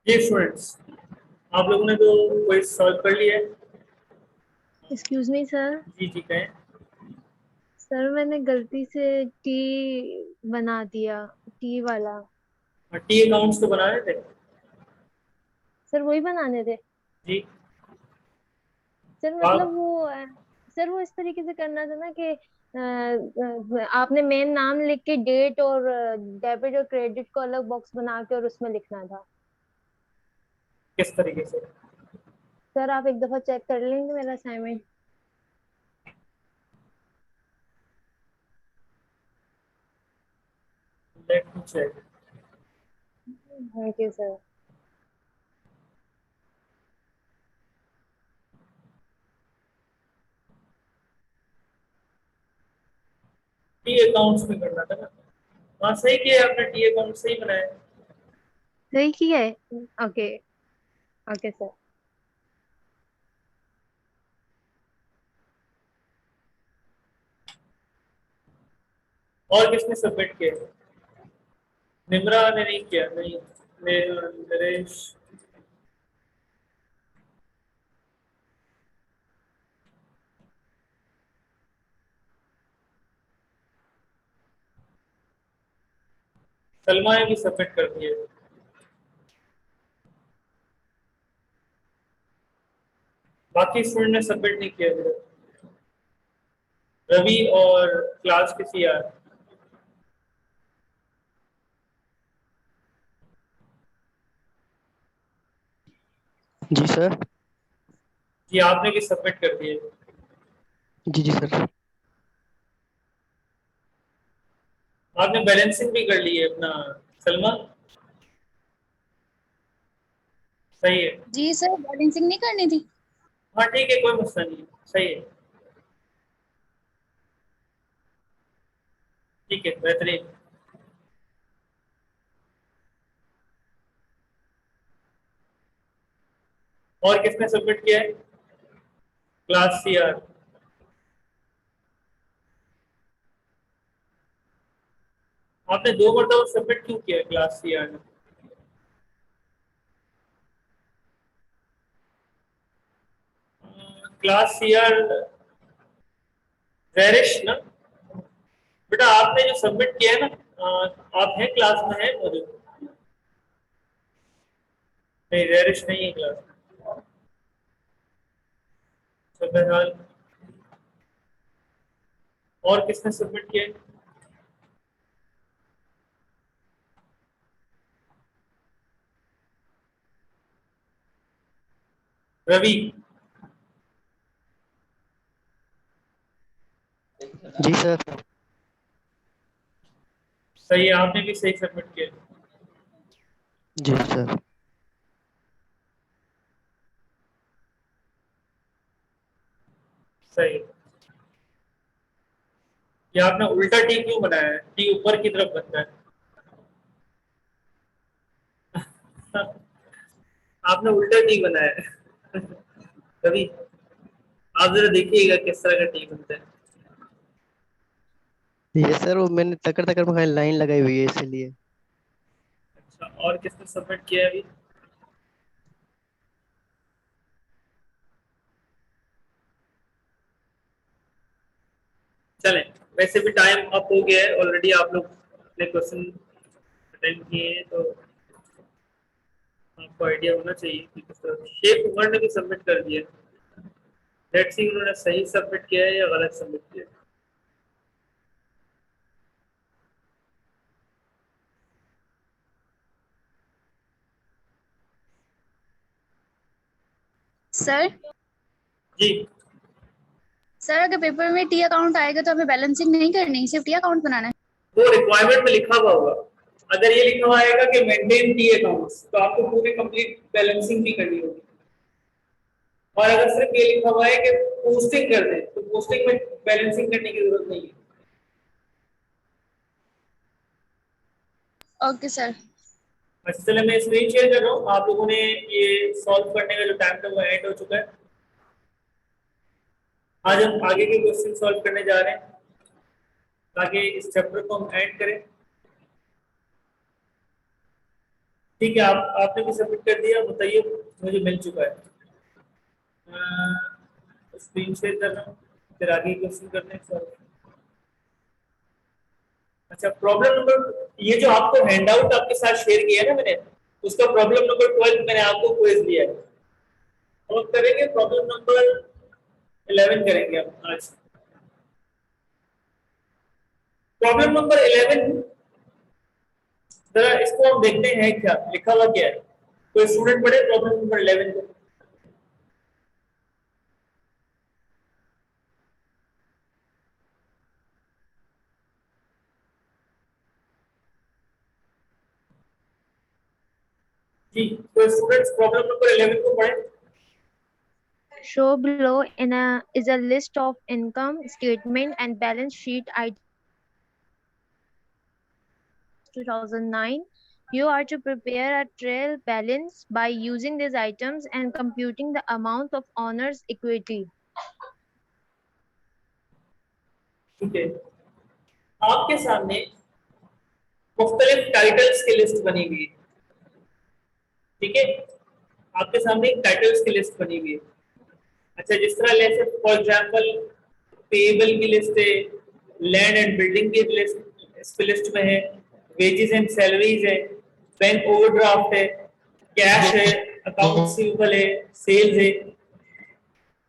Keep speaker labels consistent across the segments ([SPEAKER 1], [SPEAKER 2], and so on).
[SPEAKER 1] जी students, आप लोगों ने तो क्विज सॉल्व कर लिया है।
[SPEAKER 2] Excuse me sir.
[SPEAKER 1] जी जी कहें।
[SPEAKER 2] सर मैंने गलती से टी बना दिया, टी वाला।
[SPEAKER 1] टी अकाउंट्स तो बना रहे थे।
[SPEAKER 2] सर वही बनाने थे।
[SPEAKER 1] जी।
[SPEAKER 2] सर
[SPEAKER 1] आप
[SPEAKER 2] मतलब सर वो इस तरीके से करना था ना कि आपने मेन नाम लिख के डेट और डेबिट और क्रेडिट को अलग बॉक्स बना के और उसमें लिखना था।
[SPEAKER 1] किस तरीके से?
[SPEAKER 2] सर आप एक दफा चेक कर लेंगे मेरा assignment.
[SPEAKER 1] Let me check.
[SPEAKER 2] Thank you sir.
[SPEAKER 1] T accounts में करना था ना। हाँ सही किया आपने, टी अकाउंट सही बनाया।
[SPEAKER 2] सही किया है। ओके। Okay sir.
[SPEAKER 1] और किसने सबमिट किया? निम्रा ने नहीं किया, नहीं। नरेश। सलमा ने भी सबमिट कर दिया। बाकी स्टूडेंट ने सबमिट नहीं किया अभी तक। रवि और क्लास के सीआर।
[SPEAKER 3] जी सर।
[SPEAKER 1] जी आपने भी सबमिट कर दिया।
[SPEAKER 3] जी जी सर।
[SPEAKER 1] आपने बैलेंसिंग भी कर ली है अपना, सलमा। सही है।
[SPEAKER 4] जी सर, बैलेंसिंग नहीं करनी थी।
[SPEAKER 1] हाँ ठीक है, कोई मसला नहीं, सही है। ठीक है, बेहतरीन। और किसने सबमिट किया है? Class CR. आपने 2 मरतबा सबमिट क्यों किया है क्लास सीआर ने? क्लास सीआर जैरिश ना। बेटा आपने जो सबमिट किया है ना, आप हैं क्लास में, है मौजूद? नहीं, जैरिश नहीं है क्लास में। तो बहरहाल, और किसने सबमिट किया है? रवि।
[SPEAKER 3] जी सर।
[SPEAKER 1] सही है, आपने भी सही सबमिट किया है।
[SPEAKER 3] जी सर।
[SPEAKER 1] सही है। ये आपने उल्टा टी क्यों बनाया है? टी ऊपर की तरफ बनता है। आपने उल्टा टी बनाया है। रवि, आप जरा देखिएगा किस तरह का टी बनता है।
[SPEAKER 3] ये सर वो मैंने तकड़ तकड़ में लाइन लगाई हुई है इसीलिए।
[SPEAKER 1] अच्छा, और किसने सबमिट किया है अभी? चलें, वैसे भी टाइम अप हो गया है ऑलरेडी, आप लोग अपने क्वेश्चन अटेंड किए हैं तो आपको आइडिया होना चाहिए कि किस तरह। शेख उमर ने भी सबमिट कर दिया। लेट्स सी उन्होंने सही सबमिट किया है या गलत सबमिट किया है।
[SPEAKER 4] सर
[SPEAKER 1] जी।
[SPEAKER 4] सर अगर पेपर में टी अकाउंट आएगा तो हमें बैलेंसिंग नहीं करनी, सिर्फ टी अकाउंट बनाना है।
[SPEAKER 1] वो रिक्वायरमेंट में लिखा हुआ होगा। अगर ये लिखा हुआ आएगा कि मेंटेन टी अकाउंट्स, तो आपको पूरी कंप्लीट बैलेंसिंग भी करनी होगी। और अगर सिर्फ ये लिखा हुआ है कि पोस्टिंग कर दें, तो पोस्टिंग में बैलेंसिंग करने की जरूरत नहीं है।
[SPEAKER 4] Okay sir.
[SPEAKER 1] अच्छा चलिए, मैं स्क्रीन शेयर कर रहा हूँ। आप लोगों ने ये सॉल्व करने का जो टाइम था वो एंड हो चुका है। आज हम आगे के क्वेश्चन सॉल्व करने जा रहे हैं ताकि इस चैप्टर को हम एंड करें। ठीक है, आपने भी सबमिट कर दिया, बताइए मुझे मिल चुका है। स्क्रीन शेयर कर रहा हूँ, फिर आगे क्वेश्चन करते हैं सर। अच्छा, प्रॉब्लम नंबर, ये जो आपको हैंडआउट आपके साथ शेयर किया है ना मैंने, उसका प्रॉब्लम नंबर 12 मैंने आपको क्विज दिया है। अब करेंगे प्रॉब्लम नंबर 11 करेंगे हम आज। प्रॉब्लम नंबर 11, जरा इसको हम देखते हैं क्या लिखा हुआ क्या है। कोई स्टूडेंट पढ़े प्रॉब्लम नंबर 11 को। जी, कोई स्टूडेंट्स प्रॉब्लम नंबर 11 को पढ़े।
[SPEAKER 2] Show below is a list of income statement and balance sheet items 2009. You are to prepare a trial balance by using these items and computing the amount of owner's equity.
[SPEAKER 1] ठीक है, आपके सामने मुख्तलिफ titles की list बनी हुई है। ठीक है, आपके सामने एक टाइटल्स की लिस्ट बनी हुई है। अच्छा, जिस तरह जैसे फॉर एग्जांपल पेएबल की लिस्ट है, लैंड एंड बिल्डिंग की लिस्ट इस लिस्ट में है, वेजेस एंड सैलरीज है, बैंक ओवरड्राफ्ट है, कैश है, अकाउंट रिसीवेबल है, सेल्स है।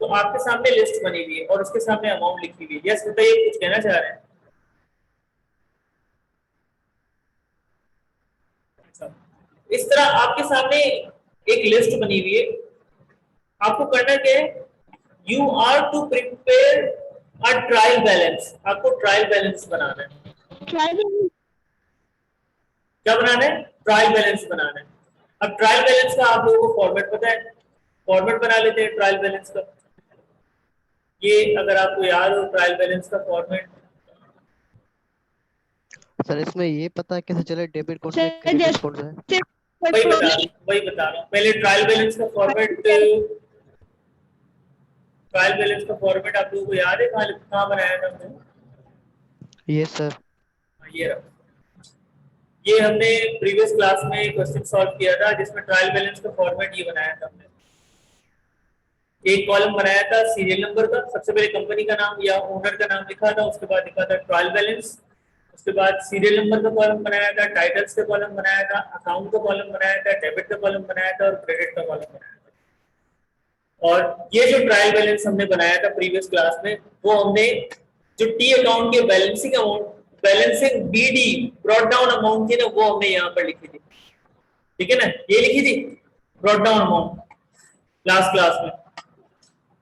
[SPEAKER 1] तो आपके सामने लिस्ट बनी हुई है और उसके सामने अमाउंट लिखी हुई है। यस बताइए, कुछ कहना चाह रहे हैं। अच्छा, इस तरह आपके सामने एक लिस्ट बनी हुई है। आपको करना क्या है, you are to prepare a trial balance. आपको ट्रायल बैलेंस बनाना है। क्या बनाना है? ट्रायल बैलेंस बनाना है। अब ट्रायल बैलेंस का आप लोगों को फॉर्मेट पता है, फॉर्मेट बना लेते हैं ट्रायल बैलेंस का। ये अगर आपको याद हो ट्रायल बैलेंस का फॉर्मेट।
[SPEAKER 3] सर इसमें ये पता कैसे चले डेबिट कौन सा है क्रेडिट कौन सा है?
[SPEAKER 1] वही बता रहा हूँ। पहले ट्रायल बैलेंस का फॉर्मेट, ट्रायल बैलेंस का फॉर्मेट आप लोगों को याद है कहाँ बनाया था हमने?
[SPEAKER 3] ये सर,
[SPEAKER 1] ये रहा। ये हमने प्रीवियस क्लास में क्वेश्चन सॉल्व किया था जिसमें ट्रायल बैलेंस का फॉर्मेट ये बनाया था हमने। एक कॉलम बनाया था सीरियल नंबर का, सबसे पहले कंपनी का नाम या ओनर का नाम लिखा था, उसके बाद लिखा था ट्रायल बैलेंस, उसके बाद सीरियल नंबर का कॉलम बनाया था, टाइटल्स का कॉलम बनाया था, अकाउंट का कॉलम बनाया था, डेबिट का कॉलम बनाया था और क्रेडिट का कॉलम बनाया था। और ये जो ट्रायल बैलेंस हमने बनाया था प्रीवियस क्लास में, वो हमने जो टी अकाउंट के balancing amount, balancing BD brought down amount थी ना, वो हमने यहाँ पर लिखी थी। ठीक है ना, ये लिखी थी brought down amount last class में।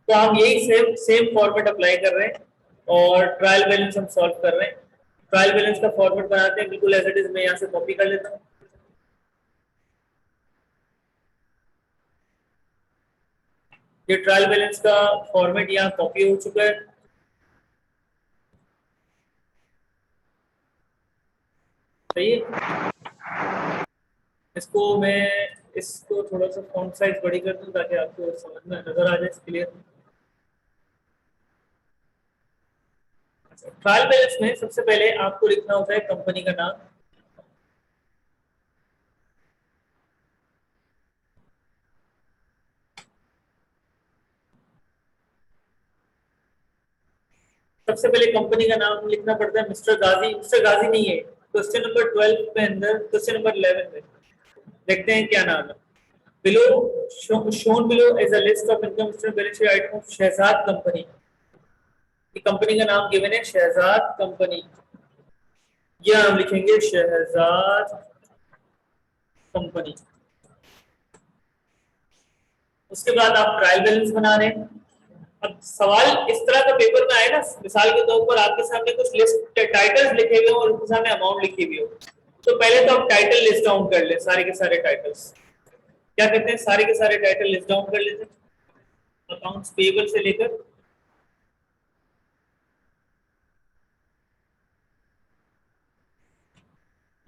[SPEAKER 1] तो हम यही सेम फॉर्मेट अप्लाई कर रहे हैं और ट्रायल बैलेंस हम सॉल्व कर रहे हैं। ट्रायल बैलेंस का फॉर्मेट बनाते हैं बिल्कुल एज इट इज। मैं यहाँ से कॉपी कर लेता हूँ। ये ट्रायल बैलेंस का फॉर्मेट यहाँ कॉपी हो चुका है। सही है, इसको थोड़ा सा फॉन्ट साइज बड़ी कर दूं ताकि आपको समझ में नजर आ जाए क्लियर। ट्रायल बैलेंस में सबसे पहले आपको लिखना होता है कंपनी का नाम। सबसे पहले कंपनी का नाम लिखना पड़ता है मिस्टर गाजी। मिस्टर गाजी नहीं है, क्वेश्चन नंबर 12 में अंदर क्वेश्चन नंबर 11 में देखते हैं क्या नाम है। Below shown below is a list of income statement balance sheet item of Shahzad company. ये कंपनी का नाम गिवन है शहजाद कंपनी, ये हम लिखेंगे शहजाद कंपनी। उसके बाद आप ट्रायल बैलेंस बना रहे हैं। अब सवाल इस तरह का पेपर में आए ना, मिसाल के तौर पर आपके सामने कुछ लिस्ट टाइटल्स लिखे हुए हो और उनके सामने अमाउंट लिखी हुई हो, तो पहले तो आप टाइटल लिस्ट डाउन कर ले, सारे के सारे टाइटल्स। क्या कहते हैं, सारे के सारे टाइटल लिस्ट डाउन कर लेते हैं अकाउंट्स पेएबल से लेकर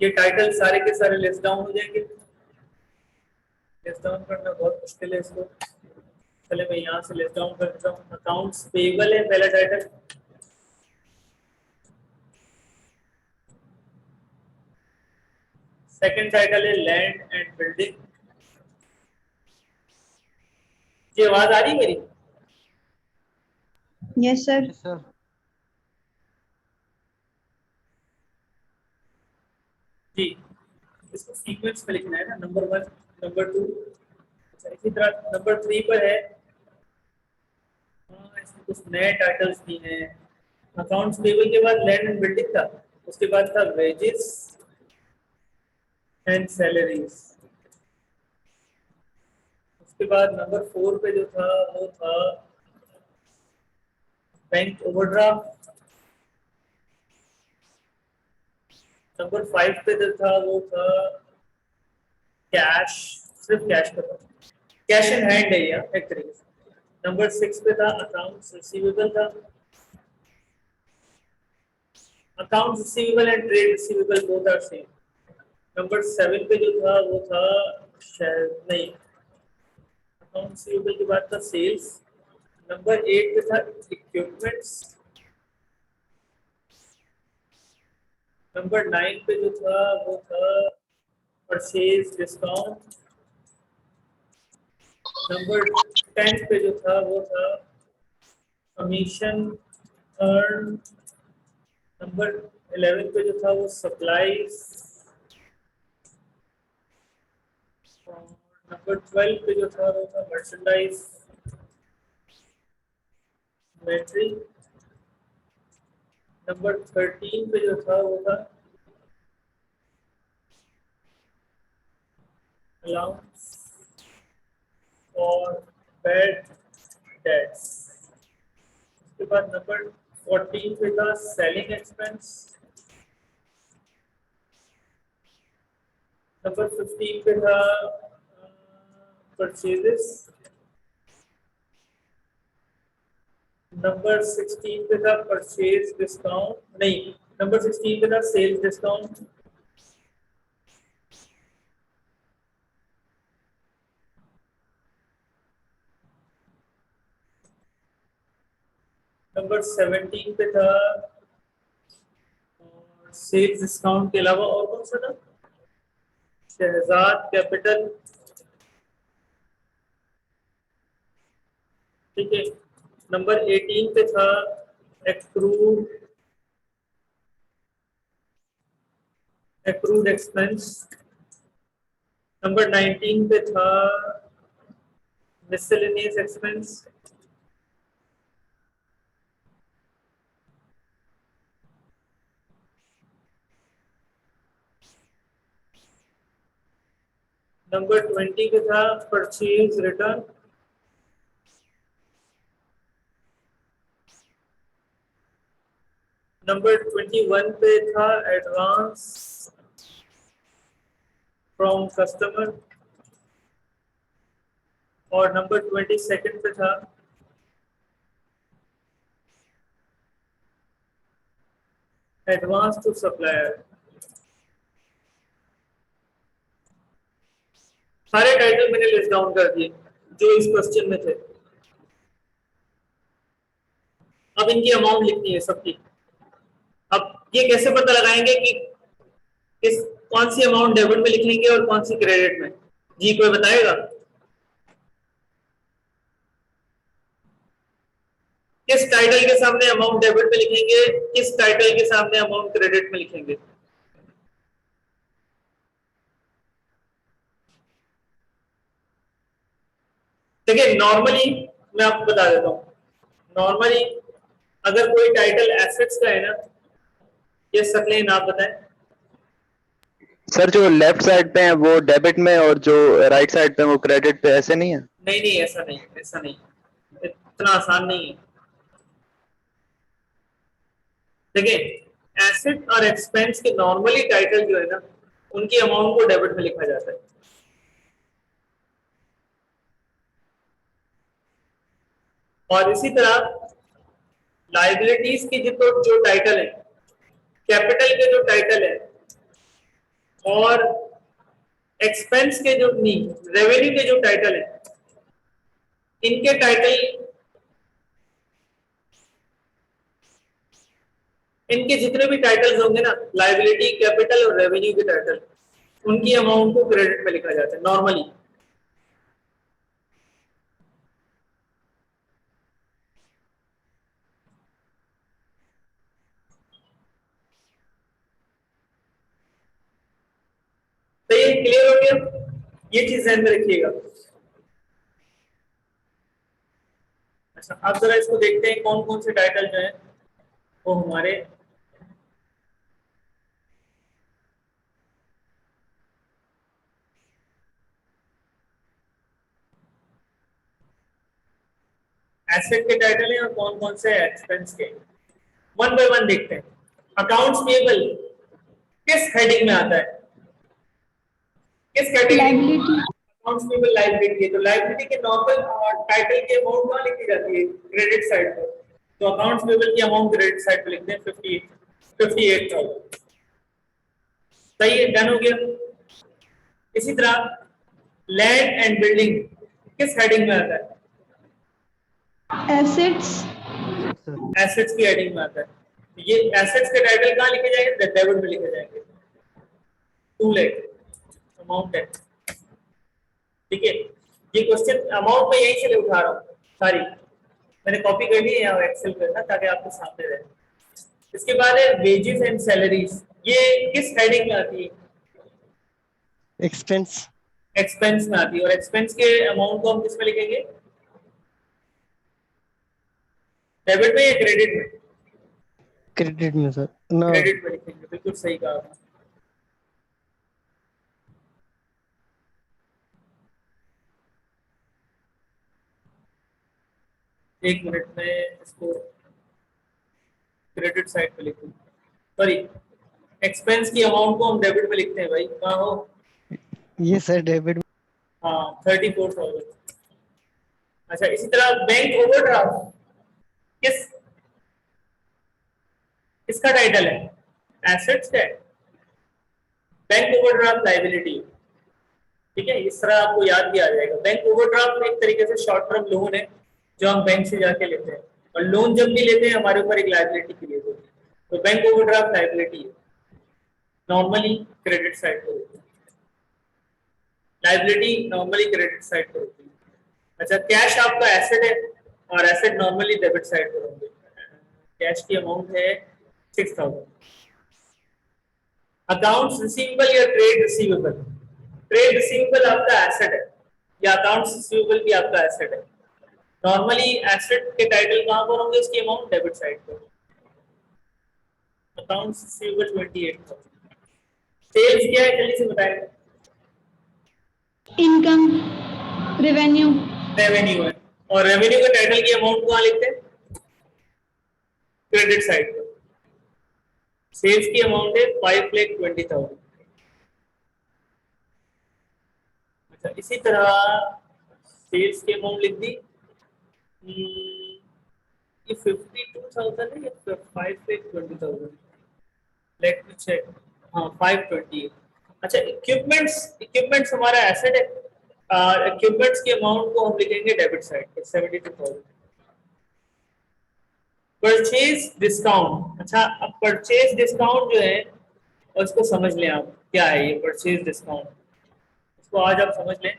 [SPEAKER 1] ये टाइटल सारे के सारे लिस्ट डाउन हो जाएंगे। लिस्ट डाउन करना बहुत मुश्किल है इसको, पहले मैं यहाँ से लिस्ट डाउन कर देता हूँ। अकाउंट्स पेएबल है पहला टाइटल, सेकंड टाइटल है लैंड एंड बिल्डिंग। ये आवाज आ रही है मेरी?
[SPEAKER 5] Yes sir.
[SPEAKER 3] सर
[SPEAKER 1] जी, इसको सीक्वेंस में लिखना है ना, नंबर 1, नंबर 2। अच्छा, इसी तरह नंबर 3 पर है, हाँ इसमें कुछ नए टाइटल्स भी हैं। अकाउंट्स पेबल के बाद लैंड एंड बिल्डिंग था, उसके बाद था वेजेस एंड सैलरीज। उसके बाद नंबर 4 पे जो था वो था बैंक ओवरड्राफ्ट। नंबर 5 पे जो था वो था कैश, सिर्फ कैश का था, कैश इन हैंड है या एक तरीके से। नंबर 6 पे था अकाउंट्स रिसीवेबल था। Accounts receivable and trade receivable both are same. Number 7 पे जो था वो था नहीं, अकाउंट रिसीवेबल के बाद था सेल्स। नंबर 8 पे था इक्विपमेंट्स। नंबर 9 पे जो था वो था परचेज डिस्काउंट। नंबर 10 पे जो था वो था कमीशन अर्न। नंबर 11 पे जो था वो सप्लाईज। नंबर 12 पे जो था वो था मर्चेंडाइज इन्वेंट्री। नंबर 13 पे जो था वो था अलाउंस और बैड डेट्स। उसके बाद नंबर 14 पे था सेलिंग एक्सपेंस। नंबर 15 पे था परचेजेस। नंबर 16 पे था परचेज डिस्काउंट, नहीं नंबर 16 पे था सेल्स डिस्काउंट। नंबर 17 पे था सेल्स डिस्काउंट के अलावा और कौन सा था, शहजाद कैपिटल। ठीक है। नंबर 18 पे था एक्रूड एक्सपेंस। नंबर 19 पे था मिसलेनियस एक्सपेंस। नंबर 20 पे था परचेज रिटर्न। नंबर 21 पे था एडवांस फ्रॉम कस्टमर। और नंबर 22 पे था एडवांस टू सप्लायर। सारे टाइटल मैंने लिस्ट डाउन कर दिए जो इस क्वेश्चन में थे। अब इनकी अमाउंट लिखनी है सबकी। अब ये कैसे पता लगाएंगे कि किस कौन सी अमाउंट डेबिट में लिखेंगे और कौन सी क्रेडिट में? जी कोई बताएगा? किस टाइटल के सामने अमाउंट डेबिट में लिखेंगे, किस टाइटल के सामने अमाउंट क्रेडिट में लिखेंगे? देखिए नॉर्मली मैं आपको बता देता हूँ, नॉर्मली अगर कोई टाइटल एसेट्स का है ना, ये सकलेन आप बताएं।
[SPEAKER 6] सर जो लेफ्ट साइड पे है वो डेबिट में और जो राइट साइड पे है वो क्रेडिट पे, ऐसे नहीं है?
[SPEAKER 1] नहीं नहीं ऐसा नहीं, ऐसा नहीं, इतना आसान नहीं है। देखिए एसेट और एक्सपेंस के नॉर्मली टाइटल जो है ना, उनकी अमाउंट को डेबिट में लिखा जाता है। और इसी तरह लायबिलिटीज की जो टाइटल है, कैपिटल के जो टाइटल है और एक्सपेंस के जो नहीं, रेवेन्यू के जो टाइटल है, इनके टाइटल, इनके जितने भी टाइटल्स होंगे ना, लायबिलिटी, कैपिटल और रेवेन्यू के टाइटल, उनकी अमाउंट को क्रेडिट में लिखा जाता है नॉर्मली। तो ये क्लियर हो गया, ये चीज ध्यान में रखिएगा। अच्छा, अब जरा इसको देखते हैं कौन कौन से टाइटल जो है वो हमारे एसेट के टाइटल हैं और कौन कौन से एक्सपेंस के। वन बाय वन देखते हैं। अकाउंट्स पेबल किस हेडिंग में आता है, किस category?
[SPEAKER 4] Liability.
[SPEAKER 1] Accounts payable liability है, तो लायबिलिटी के नॉर्मल टाइटल की अमाउंट कहाँ लिखी जाती है? क्रेडिट साइड पर। तो अकाउंट्स पेबल की अमाउंट क्रेडिट साइड पर लिखते हैं 58,000। सही है, डन हो गया। इसी तरह लैंड एंड बिल्डिंग किस हेडिंग में आता है?
[SPEAKER 4] एसेट्स।
[SPEAKER 1] एसेट्स की हेडिंग में आता है। तो ये एसेट्स के टाइटल कहाँ लिखे जाएंगे? डेबिट में लिखे जाएंगे। 2 लाख अमाउंट है, ठीक है। ये क्वेश्चन अमाउंट में यहीं से ले उठा रहा हूँ सारी, मैंने कॉपी कर ली है यहाँ एक्सेल पे ना, ताकि आपके सामने रहे। इसके बाद है वेजेस एंड सैलरीज, ये किस हेडिंग में आती है?
[SPEAKER 3] एक्सपेंस।
[SPEAKER 1] एक्सपेंस में आती है। और एक्सपेंस के अमाउंट को हम किस में लिखेंगे? डेबिट में या क्रेडिट में?
[SPEAKER 3] क्रेडिट में सर ना।
[SPEAKER 1] क्रेडिट में लिखेंगे, बिल्कुल सही कहा आपने। एक मिनट में इसको क्रेडिट साइड पे लिखूं, सॉरी एक्सपेंस की अमाउंट को हम डेबिट में लिखते हैं भाई, कहाँ हो?
[SPEAKER 3] ये सर डेबिट।
[SPEAKER 1] हाँ 34,000। अच्छा, इसी तरह बैंक ओवरड्राफ्ट किस किसका टाइटल है? एसेट्स का है। बैंक ओवरड्राफ्ट लायबिलिटी, ठीक है। इस तरह आपको याद भी आ जाएगा। बैंक ओवरड्राफ्ट एक तरीके से शॉर्ट टर्म लोन है जो हम बैंक से जाके लेते हैं, और लोन जब भी लेते हैं हमारे ऊपर एक लायबिलिटी क्रिएट होती है, तो बैंक ओवरड्राफ्ट लायबिलिटी है, नॉर्मली क्रेडिट साइड पर होती है। लायबिलिटी नॉर्मली क्रेडिट साइड पर होती है। अच्छा, कैश आपका एसेट है और एसेट नॉर्मली डेबिट साइड पर होंगे। कैश की अमाउंट है 6,000। अकाउंट्स रिसीवेबल या ट्रेड रिसीवेबल? ट्रेड रिसीवेबल आपका एसेट है या अकाउंट्स रिसीवेबल भी आपका एसेट है। नॉर्मली एसेट के टाइटल कहां पर होंगे? उसकी अमाउंट डेबिट साइड पर। Accounts receivable 28,000। सेल्स क्या है जल्दी से बताएं?
[SPEAKER 4] Income, revenue.
[SPEAKER 1] रेवेन्यू है, और रेवेन्यू के टाइटल की अमाउंट कहां लिखते हैं? क्रेडिट साइड पर। सेल्स की अमाउंट है 5,20,000। अच्छा, इसी तरह सेल्स की अमाउंट लिख दी, ये 52,000 है या 5,20,000? Let me check. हाँ 520। अच्छा, इक्विपमेंट्स हमारा एसेट है। इक्विपमेंट्स की अमाउंट को हम लिखेंगे डेबिट साइड पर 72,000। परचेज डिस्काउंट, अच्छा अब परचेज डिस्काउंट जो है उसको समझ लें आप, क्या है ये परचेज डिस्काउंट, इसको आज आप समझ लें।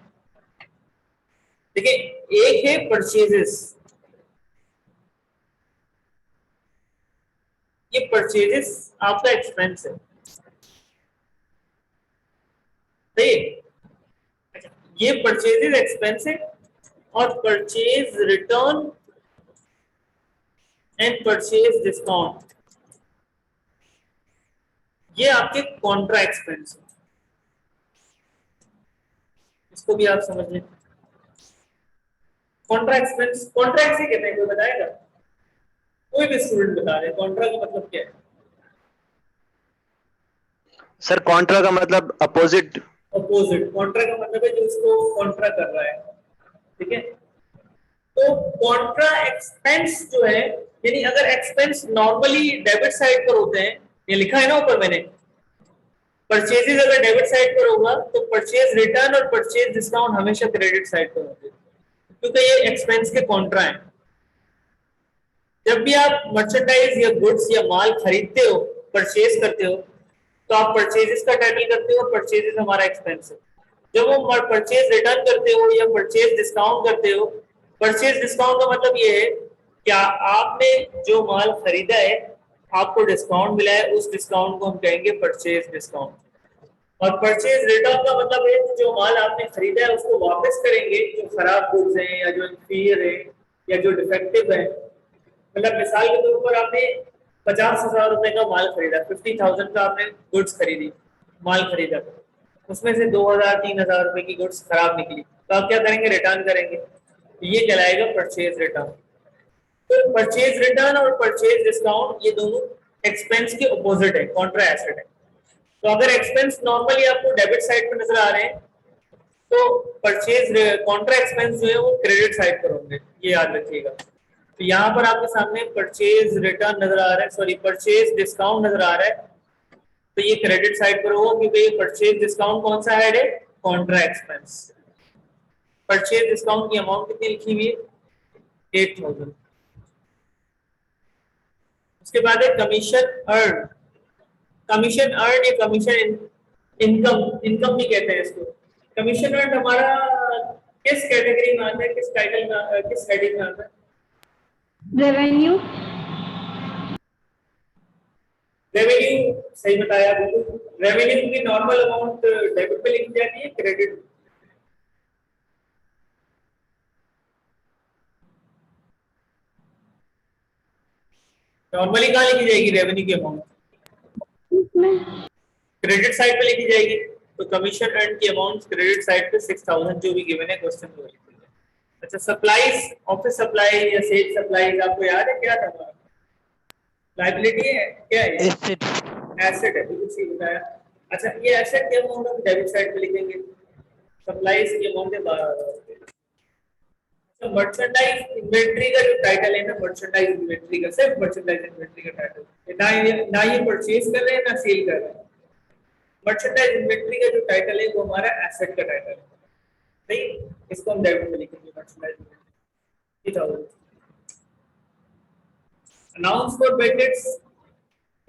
[SPEAKER 1] देखिए, एक है परचेजेस, ये परचेजेस आपका एक्सपेंस है, सही है। अच्छा, ये परचेजेस एक्सपेंस है, और purchase return and purchase discount ये आपके कॉन्ट्रा एक्सपेंस है, इसको भी आप समझ लें। कॉन्ट्रा एक्सपेंस, कॉन्ट्रा एक्स कहते हैं, कोई बताएगा? कोई भी स्टूडेंट बता रहे, कॉन्ट्रा का मतलब क्या है?
[SPEAKER 6] सर कॉन्ट्रा का मतलब अपोजिट।
[SPEAKER 1] अपोजिट, कॉन्ट्रा का मतलब है जो इसको कॉन्ट्रा कर रहा है, ठीक है। तो कॉन्ट्रा एक्सपेंस जो है, यानी अगर एक्सपेंस नॉर्मली डेबिट साइड पर होते हैं, ये लिखा है ना ऊपर मैंने, परचेजेस अगर डेबिट साइड पर होगा तो परचेज रिटर्न और परचेज डिस्काउंट हमेशा क्रेडिट साइड पर होंगे, क्योंकि ये एक्सपेंस के कॉन्ट्रा हैं। जब भी आप मर्चेंडाइज या गुड्स या माल खरीदते हो, परचेज करते हो, तो आप परचेजेस का टाइटल करते हो और परचेजेस हमारा एक्सपेंस है। जब वो परचेज रिटर्न करते हो या परचेज डिस्काउंट करते हो, परचेज डिस्काउंट का मतलब ये है क्या आपने जो माल खरीदा है आपको डिस्काउंट मिला है, उस डिस्काउंट को हम कहेंगे परचेज डिस्काउंट। और परचेज रिटर्न का मतलब है कि जो माल आपने खरीदा है उसको वापस करेंगे, जो खराब गुड्स हैं या जो इंफीरियर है या जो डिफेक्टिव है। मतलब मिसाल के तौर पर आपने 50,000 रुपए का माल खरीदा, 50,000 का आपने गुड्स खरीदी, माल खरीदा, उसमें से 2,000-3,000 रुपए की गुड्स खराब निकली, तो आप क्या करेंगे? रिटर्न करेंगे। ये कहलाएगा परचेज रिटर्न। तो परचेज रिटर्न और परचेज डिस्काउंट ये दोनों एक्सपेंस के अपोजिट है, कॉन्ट्रा एसेट है। तो अगर एक्सपेंस नॉर्मली आपको डेबिट साइड पर नजर आ रहे हैं तो परचेज कॉन्ट्रा एक्सपेंस जो है वो क्रेडिट साइड पर होंगे, ये याद रखिएगा। तो यहाँ पर आपके सामने परचेज रिटर्न नजर आ रहा है, सॉरी परचेज डिस्काउंट नजर आ रहा है, तो ये क्रेडिट साइड पर होगा क्योंकि ये परचेज डिस्काउंट कौन सा हेड है? Contra expense. परचेज डिस्काउंट की अमाउंट कितनी लिखी हुई है? 8,000। उसके बाद है कमीशन अर्न। कमीशन अर्न या कमीशन इनकम, इनकम भी कहते हैं इसको। कमीशन अर्न हमारा किस कैटेगरी में आता है, किस टाइटल में, किस हेडिंग में आता है?
[SPEAKER 5] रेवेन्यू।
[SPEAKER 1] रेवेन्यू, सही बताया बिल्कुल। रेवेन्यू की नॉर्मल अमाउंट डेबिट पे लिखी जाती है, क्रेडिट? नॉर्मली कहाँ लिखी जाएगी रेवेन्यू की अमाउंट? क्रेडिट साइड पे लिखी जाएगी। तो कमीशन अर्न की अमाउंट क्रेडिट साइड पे 6,000 जो भी गिवन है क्वेश्चन में लिखी है। अच्छा, सप्लाईज, ऑफिस सप्लाई या सेल सप्लाईज आपको याद है क्या था? लायबिलिटी है क्या है?
[SPEAKER 3] एसेट।
[SPEAKER 1] एसेट है, बिल्कुल सही बताया। अच्छा, ये एसेट की अमाउंट हम डेबिट साइड पे लिखेंगे, सप्लाईज की अमाउंट है 12,000। मर्चेंडाइज इन्वेंट्री का जो टाइटल है ना, मर्चेंडाइज इन्वेंट्री का, सिर्फ मर्चेंडाइज इन्वेंट्री का टाइटल, ना ये परचेज कर रहे हैं ना सेल कर रहे हैं। मर्चेंडाइज इन्वेंट्री का जो टाइटल है वो हमारा एसेट का टाइटल है, ठीक? इसको हम डेबिट में लिखेंगे, merchandise inventory. Announce for benefits,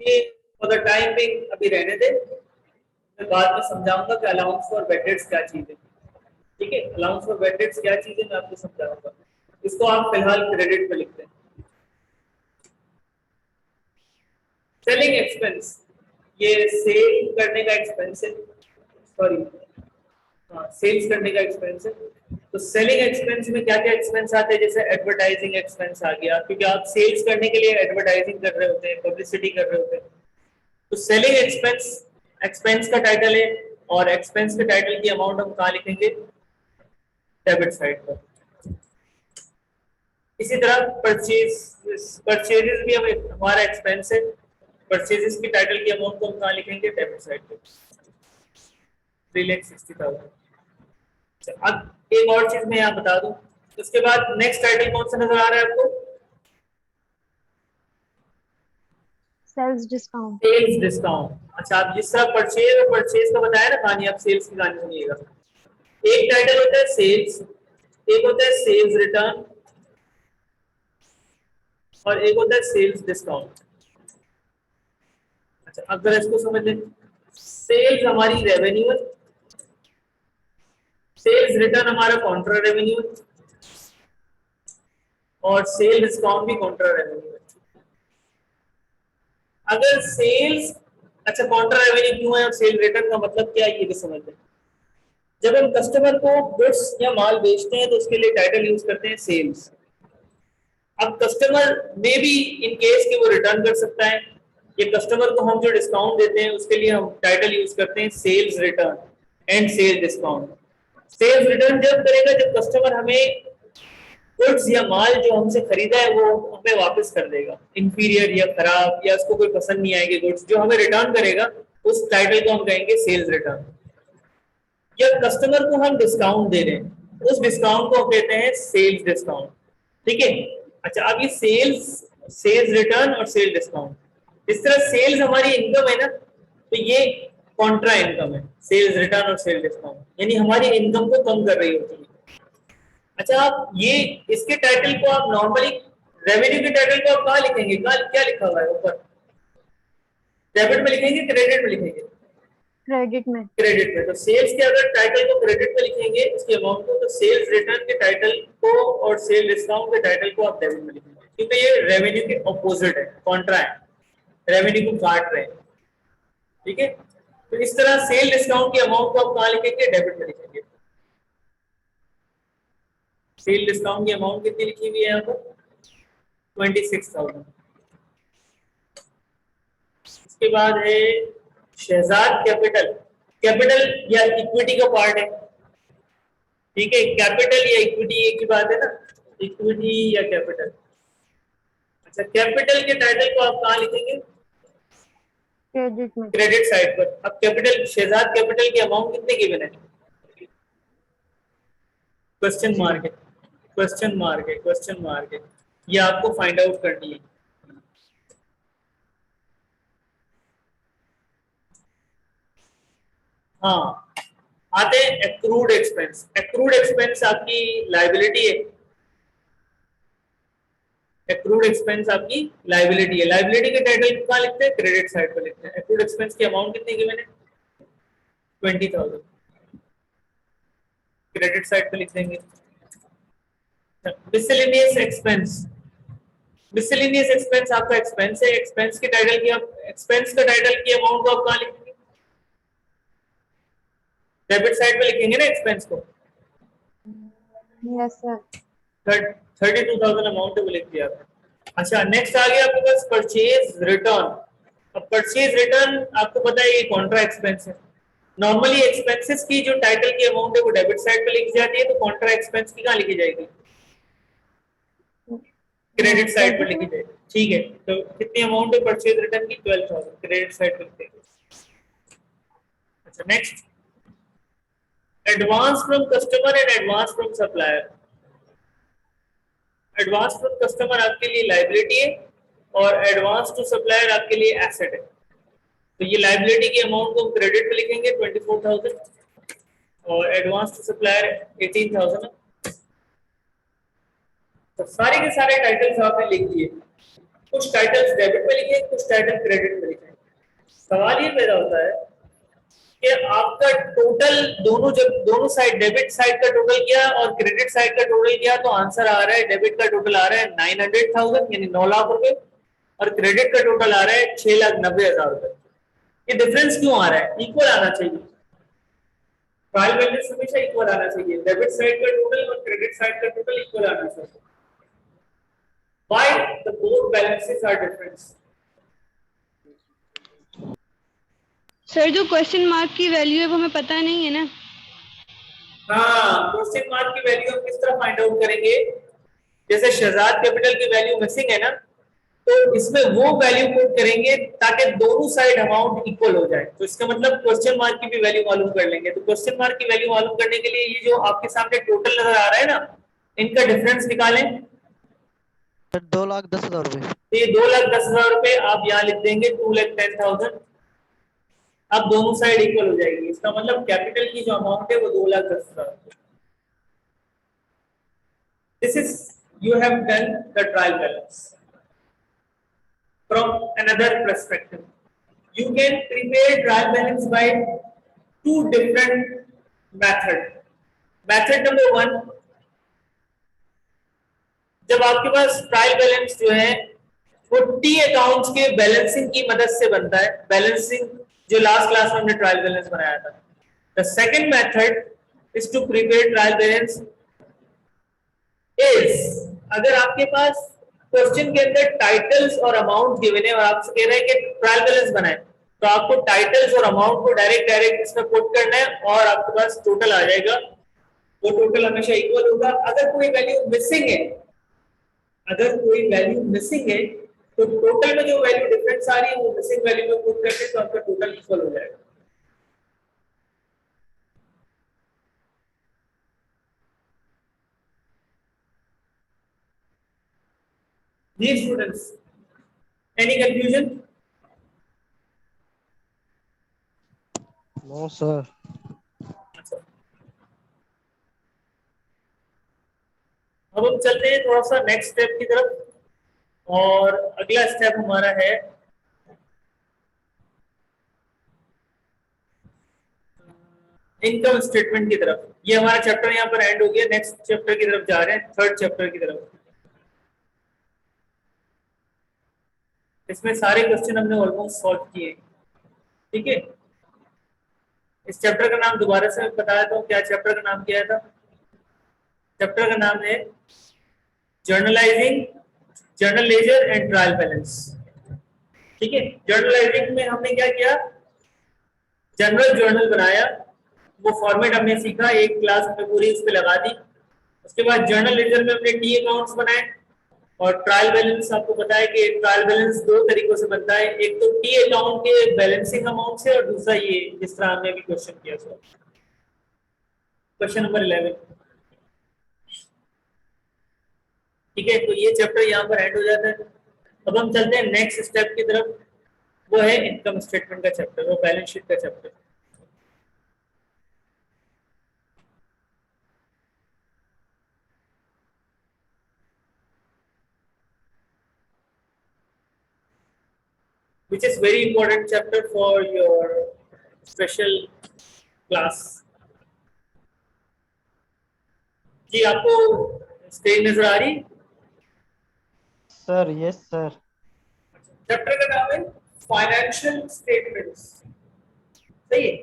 [SPEAKER 1] ये फॉर द टाइम बिंग अभी रहने दे, मैं बाद में समझाऊंगा कि अलाउंस फॉर बेनिफिट्स क्या चीज है, ठीक है? अलाउंस फॉर बेनिफिट्स क्या चीज है मैं आपको समझाऊंगा। इसको आप फिलहाल क्रेडिट पे लिखते हैं। सेलिंग एक्सपेंस, ये सेल करने का एक्सपेंस है, सॉरी हाँ, सेल्स करने का एक्सपेंस है। तो सेलिंग एक्सपेंस में क्या क्या एक्सपेंस आते हैं? जैसे एडवर्टाइजिंग एक्सपेंस आ गया, क्योंकि आप सेल्स करने के लिए एडवर्टाइजिंग कर रहे होते हैं, पब्लिसिटी कर रहे होते हैं। तो सेलिंग एक्सपेंस एक्सपेंस का टाइटल है और एक्सपेंस के टाइटल की अमाउंट हम कहाँ लिखेंगे? डेबिट साइड पर। इसी तरह परचेजेस भी हमारा एक्सपेंस है, परचेजेस की टाइटल की अमाउंट को हम कहाँ लिखेंगे? डेबिट साइड पे, 3,60,000। अब एक और चीज मैं यहाँ बता दूं, उसके बाद नेक्स्ट टाइटल कौन सा नजर आ रहा है आपको?
[SPEAKER 2] Sales discount.
[SPEAKER 1] Sales discount. अच्छा, आप जिस तरह परचेज और परचेज का बताया ना कहानी, आप सेल्स की कहानी सुनिएगा। एक टाइटल होता है सेल्स, एक होता है सेल्स रिटर्न और एक होता है सेल्स डिस्काउंट। अच्छा, अब जरा इसको समझ लें। सेल्स हमारी रेवेन्यू है, सेल्स रिटर्न हमारा कॉन्ट्रा रेवेन्यू है और सेल डिस्काउंट भी कॉन्ट्रा रेवेन्यू है। अगर सेल्स, अच्छा कॉन्ट्रा रेवेन्यू क्यों है और सेल रिटर्न का मतलब क्या है ये भी समझ लें। जब हम कस्टमर को गुड्स या माल बेचते हैं तो उसके लिए टाइटल यूज करते हैं सेल्स। अब कस्टमर में भी इन केस कि वो रिटर्न कर सकता है, ये कस्टमर को हम जो डिस्काउंट देते हैं उसके लिए हम टाइटल यूज करते हैं sales return and sale discount. Sales return जब करेगा जब कस्टमर हमें गुड्स या माल जो हमसे खरीदा है वो हमें वापस कर देगा, इंफीरियर या खराब या उसको कोई पसंद नहीं आएगी गुड्स, जो हमें रिटर्न करेगा उस टाइटल को हम कहेंगे सेल्स रिटर्न। या कस्टमर को हम डिस्काउंट दे रहे हैं, उस डिस्काउंट को कहते हैं सेल्स डिस्काउंट, ठीक है? अच्छा, अब ये सेल्स रिटर्न और सेल डिस्काउंट, इस तरह सेल्स हमारी इनकम है ना, तो ये कॉन्ट्रा इनकम है, सेल्स रिटर्न और सेल डिस्काउंट, यानी हमारी इनकम को कम कर रही होती है। अच्छा, आप ये इसके टाइटल को आप नॉर्मली रेवेन्यू के टाइटल को आप कहाँ लिखेंगे? क्या लिखा हुआ है ऊपर? डेबिट में लिखेंगे, क्रेडिट में लिखेंगे?
[SPEAKER 2] क्रेडिट में।
[SPEAKER 1] क्रेडिट में। तो सेल्स के अगर टाइटल को क्रेडिट में लिखेंगे उसके अमाउंट को, तो सेल्स रिटर्न के टाइटल को और सेल डिस्काउंट के टाइटल को आप डेबिट में लिखेंगे, क्योंकि ये रेवेन्यू के ऑपोजिट है, कॉन्ट्रा है, रेवेन्यू को काट रहे हैं। ठीक है, तो इस तरह सेल डिस्काउंट की अमाउंट को आप कहाँ लिखेंगे? डेबिट में लिखेंगे। सेल डिस्काउंट की अमाउंट कितनी लिखी हुई है यहाँ पर? 26,000। इसके बाद है शहजाद कैपिटल। कैपिटल या इक्विटी का पार्ट है, ठीक है, कैपिटल या इक्विटी एक ही बात है ना, इक्विटी या कैपिटल। अच्छा, कैपिटल के टाइटल को आप कहाँ लिखेंगे?
[SPEAKER 2] क्रेडिट में।
[SPEAKER 1] क्रेडिट साइड पर। अब कैपिटल, शहजाद कैपिटल की अमाउंट कितने गिवन है? क्वेश्चन मार्क है, क्वेश्चन मार्क है, क्वेश्चन मार्क है, ये आपको फाइंड आउट करनी है। हाँ, आते हैं एक्रूड एक्सपेंस। एक्रूड एक्सपेंस आपकी लायबिलिटी है, एक्रूड एक्सपेंस आपकी लायबिलिटी है। लायबिलिटी के टाइटल कहाँ लिखते हैं? क्रेडिट साइड पर लिखते हैं। एक्रूड एक्सपेंस की अमाउंट कितनी गिवन है? 20,000, क्रेडिट साइड पर लिख देंगे। Miscellaneous expense. मिसलेनियस एक्सपेंस आपका एक्सपेंस है, एक्सपेंस के टाइटल की आप, एक्सपेंस का टाइटल की अमाउंट को आप कहाँ लिखेंगे? डेबिट साइड पे लिखेंगे ना एक्सपेंस को।
[SPEAKER 2] Yes sir.
[SPEAKER 1] 32,000 अमाउंट है वो लिख दिया आपने। अच्छा, नेक्स्ट आ गया आपके पास परचेज रिटर्न। अब परचेज रिटर्न आपको पता है ये कॉन्ट्रा एक्सपेंस है। नॉर्मली एक्सपेंसेस की जो टाइटल की अमाउंट है वो डेबिट साइड पे लिखी जाती है, तो कॉन्ट्रा एक्सपेंस की कहाँ लिखी जाएगी? क्रेडिट साइड पर लिखी जाएगी। ठीक है, तो कितनी अमाउंट है परचेज रिटर्न की? 12,000, क्रेडिट साइड पर लिखेंगे। अच्छा, next advance from customer and advance from supplier. Advance from customer आपके लिए लायबिलिटी है और एडवांस टू सप्लायर आपके लिए एसेट है। तो ये लायबिलिटी की अमाउंट को हम क्रेडिट पे लिखेंगे 24,000 और एडवांस टू सप्लायर 18,000। तो सारे के सारे टाइटल्स आपने लिख दिए। कुछ टाइटल्स डेबिट पे लिखे, कुछ टाइटल क्रेडिट पे लिखे। सवाल ये पैदा होता है कि आपका टोटल दोनों, जब दोनों साइड डेबिट साइड का टोटल किया और क्रेडिट साइड का टोटल किया तो आंसर आ रहा है, डेबिट का टोटल आ रहा है 900,000 यानी 9 लाख रुपए और क्रेडिट का टोटल आ रहा है 6,90,000 रुपए। ये डिफरेंस क्यों आ रहा है? इक्वल आना चाहिए, ट्रायल बैलेंस हमेशा इक्वल आना चाहिए। डेबिट साइड का टोटल और क्रेडिट साइड का टोटल इक्वल आना चाहिए। Why the both balances are different?
[SPEAKER 5] Sir जो क्वेश्चन मार्क की वैल्यू है वो हमें पता नहीं है ना।
[SPEAKER 1] हाँ, क्वेश्चन मार्क की वैल्यू हम किस तरह फाइंड आउट करेंगे? जैसे शहजाद कैपिटल की वैल्यू मिसिंग है ना, तो इसमें वो वैल्यू पुट करेंगे ताकि दोनों साइड अमाउंट इक्वल हो जाए। तो इसका मतलब क्वेश्चन मार्क की भी वैल्यू मालूम कर लेंगे। तो क्वेश्चन मार्क की वैल्यू मालूम करने के लिए ये जो आपके सामने टोटल नजर आ रहा है ना, इनका डिफरेंस निकालें।
[SPEAKER 3] 2,10,000 रुपए।
[SPEAKER 1] तो ये 2,10,000 रुपए आप यहाँ लिख देंगे 2,10,000। अब दोनों साइड इक्वल हो जाएगी। इसका मतलब कैपिटल की जो अमाउंट है वो 2,10,000। This is you have done the trial balance from another perspective. You can prepare trial balance by two different methods. Method number 1, जब आपके पास ट्रायल बैलेंस जो है वो टी अकाउंट्स के बैलेंसिंग की मदद से बनता है। बैलेंसिंग जो लास्ट क्लास में हमने ट्रायल बैलेंस बनाया था। The second method is to prepare trial balance is, अगर आपके पास क्वेश्चन के अंदर टाइटल्स और अमाउंट गिवन है और आपसे कह रहे हैं कि ट्रायल बैलेंस बनाएं, तो आपको टाइटल्स और अमाउंट को डायरेक्ट इसमें पुट करना है और आपके पास टोटल आ जाएगा। वो टोटल हमेशा इक्वल होगा। अगर कोई वैल्यू मिसिंग है, अगर कोई वैल्यू मिसिंग है तो टोटल में जो वैल्यू डिफरेंस आ रही है वो मिसिंग वैल्यू में पुट करके तो आपका टोटल इक्वल हो जाएगा। जी students, any confusion?
[SPEAKER 3] No sir.
[SPEAKER 1] अब हम चलते हैं थोड़ा सा नेक्स्ट स्टेप की तरफ और अगला स्टेप हमारा है इनकम स्टेटमेंट की तरफ। ये हमारा चैप्टर यहाँ पर एंड हो गया, नेक्स्ट चैप्टर की तरफ जा रहे हैं, थर्ड चैप्टर की तरफ। इसमें सारे क्वेश्चन हमने ऑलमोस्ट सॉल्व किए, ठीक है। इस चैप्टर का नाम दोबारा से मैं बताया था, क्या चैप्टर का नाम क्या था? चैप्टर का नाम है journalising, journal ledger and trial balance, ठीक है। जर्नलाइजिंग में हमने क्या किया, जनरल जर्नल बनाया, वो फॉर्मेट हमने सीखा, एक क्लास में पूरी उस पर लगा दी। उसके बाद जर्नल लेजर में हमने टी अकाउंट्स बनाए, और ट्रायल बैलेंस आपको पता है कि ट्रायल बैलेंस दो तरीकों से बनता है, एक तो टी अकाउंट के बैलेंसिंग अमाउंट से, और दूसरा ये जिस तरह हमने अभी क्वेश्चन किया था, क्वेश्चन नंबर 11, ठीक है। तो ये चैप्टर यहाँ पर एंड हो जाता है। अब हम चलते हैं नेक्स्ट स्टेप की तरफ, वो है इनकम स्टेटमेंट का चैप्टर, वो बैलेंस शीट का chapter. which is very important chapter for your special class। जी आपको स्क्रीन नजर आ रही?
[SPEAKER 3] Sir yes sir.
[SPEAKER 1] चैप्टर का नाम है फाइनेंशियल स्टेटमेंट्स, सही है।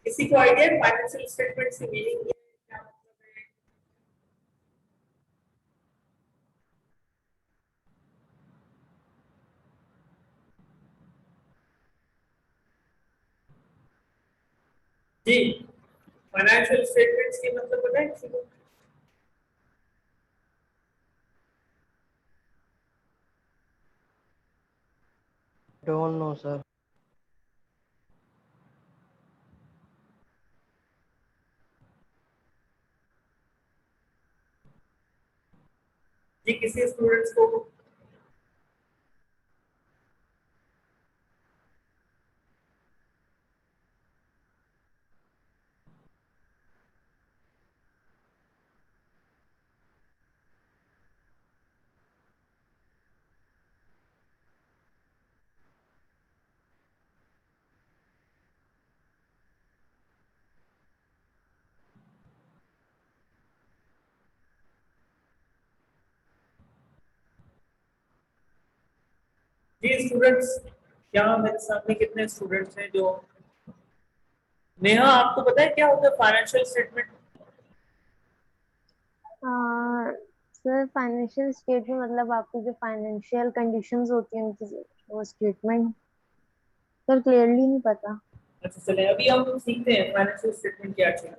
[SPEAKER 1] किसी को आइडिया है फाइनेंशियल स्टेटमेंट्स की मीनिंग क्या मतलब है? जी, फाइनेंशियल स्टेटमेंट्स की मतलब पता है किसी को?
[SPEAKER 3] Don't know sir.
[SPEAKER 1] जी किसी स्टूडेंट्स को? जी स्टूडेंट्स, यहाँ मेरे सामने कितने स्टूडेंट्स हैं जो, नेहा आपको पता है क्या होता है financial statement?
[SPEAKER 2] Sir financial statement मतलब आपकी जो फाइनेंशियल कंडीशंस होती हैं उनकी वो स्टेटमेंट सर क्लियरली नहीं पता।
[SPEAKER 1] अच्छा चले, अभी हम सीखते हैं फाइनेंशियल स्टेटमेंट क्या चीज है।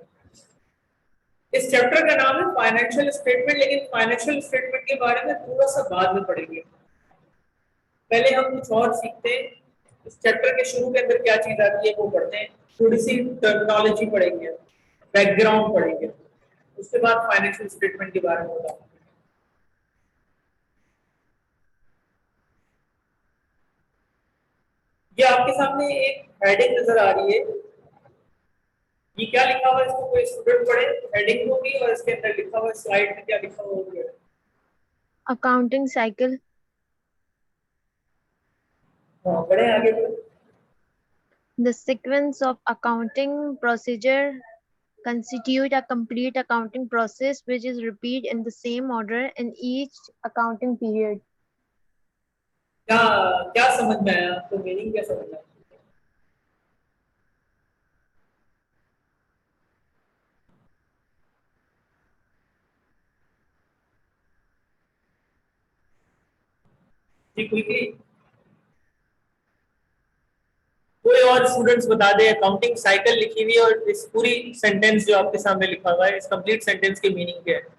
[SPEAKER 1] इस चैप्टर का नाम है फाइनेंशियल स्टेटमेंट, लेकिन फाइनेंशियल स्टेटमेंट के बारे में थोड़ा सा बाद में पढ़ेंगे, पहले हम कुछ और सीखते हैं। इस चैप्टर के शुरू के अंदर क्या चीज आती है वो पढ़ते हैं, थोड़ी सी टर्मिनोलॉजी पढ़ेंगे, बैकग्राउंड पढ़ेंगे, उसके बाद फाइनेंशियल स्टेटमेंट के बारे में बताएंगे। ये आपके सामने एक हेडिंग नजर आ रही है, ये क्या लिखा हुआ है, इसको कोई स्टूडेंट पढ़े हेडिंग को भी, और इसके अंदर लिखा हुआ है स्लाइड में क्या लिखा हुआ है?
[SPEAKER 2] Accounting cycle.
[SPEAKER 1] हाँ बढ़े आगे बढ़े।
[SPEAKER 2] The sequence of accounting procedure constitute a complete accounting process which is repeated in the same order in each accounting period.
[SPEAKER 1] क्या क्या समझ में आया आपको, मीनिंग क्या समझ में आया? जी क्विकली कोई और स्टूडेंट्स बता दे, अकाउंटिंग साइकिल लिखी हुई है और इस पूरी सेंटेंस जो आपके सामने लिखा हुआ है, इस कंप्लीट सेंटेंस की मीनिंग क्या है?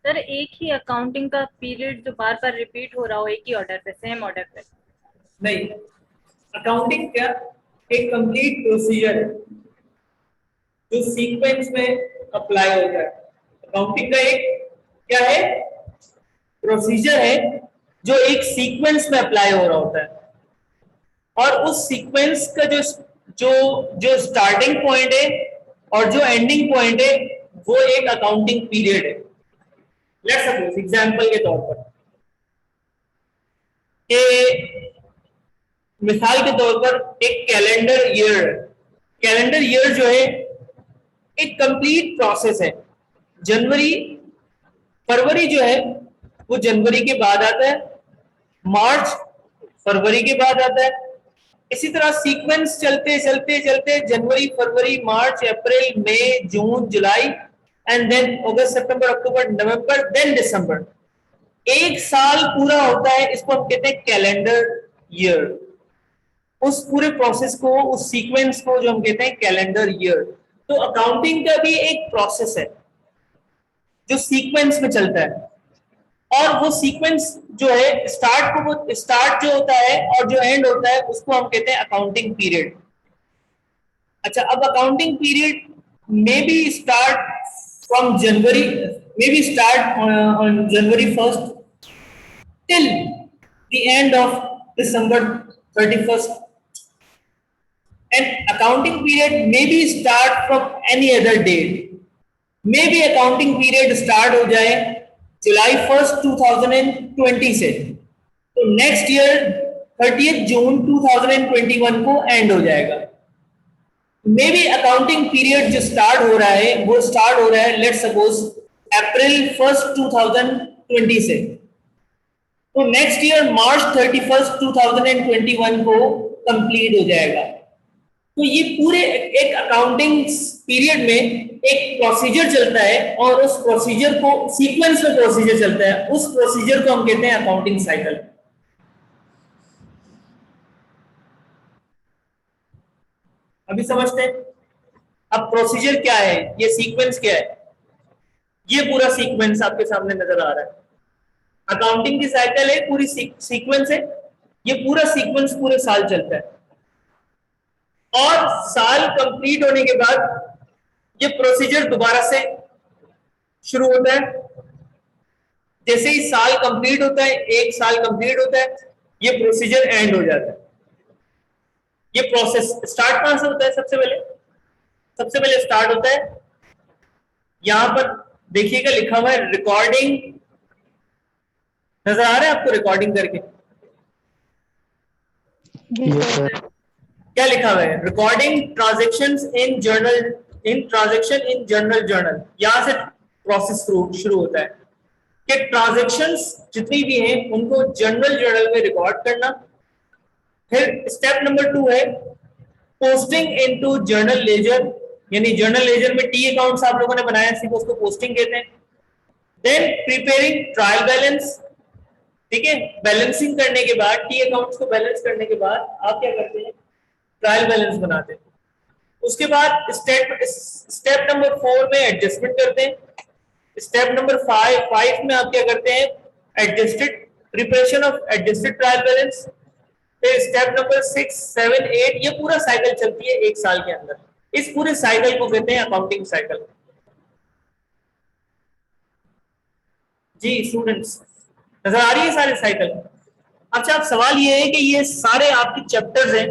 [SPEAKER 7] सर एक ही अकाउंटिंग का पीरियड जो बार बार रिपीट हो रहा हो एक ही ऑर्डर पे, सेम ऑर्डर पे।
[SPEAKER 1] नहीं, अकाउंटिंग क्या एक कंप्लीट प्रोसीजर है जो सीक्वेंस में अप्लाई होता है। अकाउंटिंग का एक क्या है, प्रोसीजर है जो एक सीक्वेंस में अप्लाई हो रहा होता है, और उस सीक्वेंस का जो जो जो स्टार्टिंग पॉइंट है और जो एंडिंग पॉइंट है वो एक अकाउंटिंग पीरियड है। लेट्स सपोज एग्जांपल के तौर पर कि मिसाल के तौर पर एक कैलेंडर ईयर जो है एक कंप्लीट प्रोसेस है। फरवरी जो है वो जनवरी के बाद आता है, मार्च फरवरी के बाद आता है, इसी तरह सीक्वेंस चलते चलते चलते जनवरी, फरवरी, मार्च, अप्रैल, मई, जून, जुलाई एंड देन अगस्त, सितंबर, अक्टूबर, नवंबर, देन दिसंबर। एक साल पूरा होता है, इसको हम कहते हैं कैलेंडर ईयर। उस पूरे प्रोसेस को, उस सीक्वेंस को जो हम कहते हैं कैलेंडर ईयर। तो अकाउंटिंग का भी एक प्रोसेस है जो सीक्वेंस में चलता है, और वो सीक्वेंस जो है स्टार्ट जो होता है और जो एंड होता है उसको हम कहते हैं अकाउंटिंग पीरियड। अच्छा, अब accounting period may be start from January, may be start on January 1st till the end of December 31st, and accounting period may be start from any other date. May be accounting period start हो जाए जुलाई 1st 2020 से, तो next year 30th जून 2021 को and हो जाएगा। May be accounting period जो start हो रहा है वो स्टार्ट हो रहा है लेट्स सपोज अप्रैल 1st 2020 से, तो नेक्स्ट ईयर मार्च 31st 2021 को कंप्लीट हो जाएगा। तो ये पूरे एक अकाउंटिंग पीरियड में एक प्रोसीजर चलता है, और उस प्रोसीजर को सीक्वेंस में प्रोसीजर चलता है, उस प्रोसीजर को हम कहते हैं अकाउंटिंग साइकिल। अभी समझते हैं अब प्रोसीजर क्या है, ये सीक्वेंस क्या है। ये पूरा सीक्वेंस आपके सामने नजर आ रहा है। अकाउंटिंग की साइकिल है, पूरी सीक्वेंस है। ये पूरा सीक्वेंस पूरे साल चलता है, और साल कंप्लीट होने के बाद ये प्रोसीजर दोबारा से शुरू होता है। जैसे ही साल कंप्लीट होता है, एक साल कंप्लीट होता है, ये प्रोसीजर एंड हो जाता है। ये प्रोसेस स्टार्ट कहां से होता है? सबसे पहले स्टार्ट होता है, यहां पर देखिएगा लिखा हुआ है रिकॉर्डिंग। नजर आ रहा है आपको रिकॉर्डिंग करके?
[SPEAKER 3] Yes sir.
[SPEAKER 1] क्या लिखा हुआ है? Recording transactions in transaction in journal. यहां से प्रोसेस शुरू होता है कि ट्रांजैक्शंस जितनी भी हैं उनको जर्नल में रिकॉर्ड करना। फिर स्टेप नंबर 2 है पोस्टिंग इनटू जर्नल लेजर, यानी जर्नल लेजर में टी अकाउंट्स आप लोगों ने बनाया, सिर्फ उसको पोस्टिंग कहते हैं। देन प्रिपेयरिंग ट्रायल बैलेंस, ठीक है। बैलेंसिंग करने के बाद, टी अकाउंट्स को बैलेंस करने के बाद आप क्या करते हैं? ट्रायल बैलेंस बनाते हैं। उसके बाद स्टेप नंबर 4 में एडजस्टमेंट करते हैं। स्टेप नंबर 5 में आप क्या करते हैं? Preparation of adjusted trial balance. फिर स्टेप नंबर 6, 7, 8, ये पूरा साइकिल चलती है एक साल के अंदर। इस पूरे साइकिल को कहते हैं अकाउंटिंग साइकिल। जी स्टूडेंट्स, नजर आ रही है सारे साइकिल? अच्छा, अब सवाल ये है कि ये सारे आपके चैप्टर्स हैं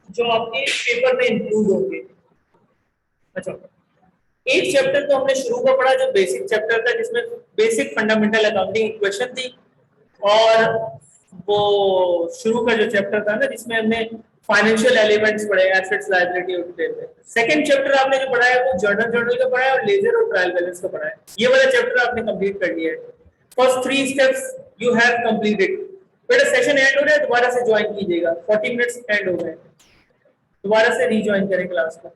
[SPEAKER 1] जो आपके पेपर में इंक्लूड होंगे। अच्छा, एक चैप्टर तो हमने शुरू का पढ़ा जो बेसिक चैप्टर था, जिसमें बेसिक फंडामेंटल अकाउंटिंग इक्वेशन थी, और वो शुरू का जो चैप्टर था ना जिसमें हमने फाइनेंशियल एलिमेंट्स पढ़े, एसेट्स, लायबिलिटी और डिटेल। सेकंड चैप्टर आपने जो पढ़ा है वो जर्नल का पढ़ा है, और लेजर और ट्रायल बैलेंस का पढ़ा है। ये वाला चैप्टर आपने कंप्लीट कर लिया है। First 3 steps you have completed. बेटा सेशन एंड हो रहा है, दोबारा से ज्वाइन कीजिएगा। 40 मिनट्स एंड हो गए, दोबारा से रीज्वाइन करें क्लास को।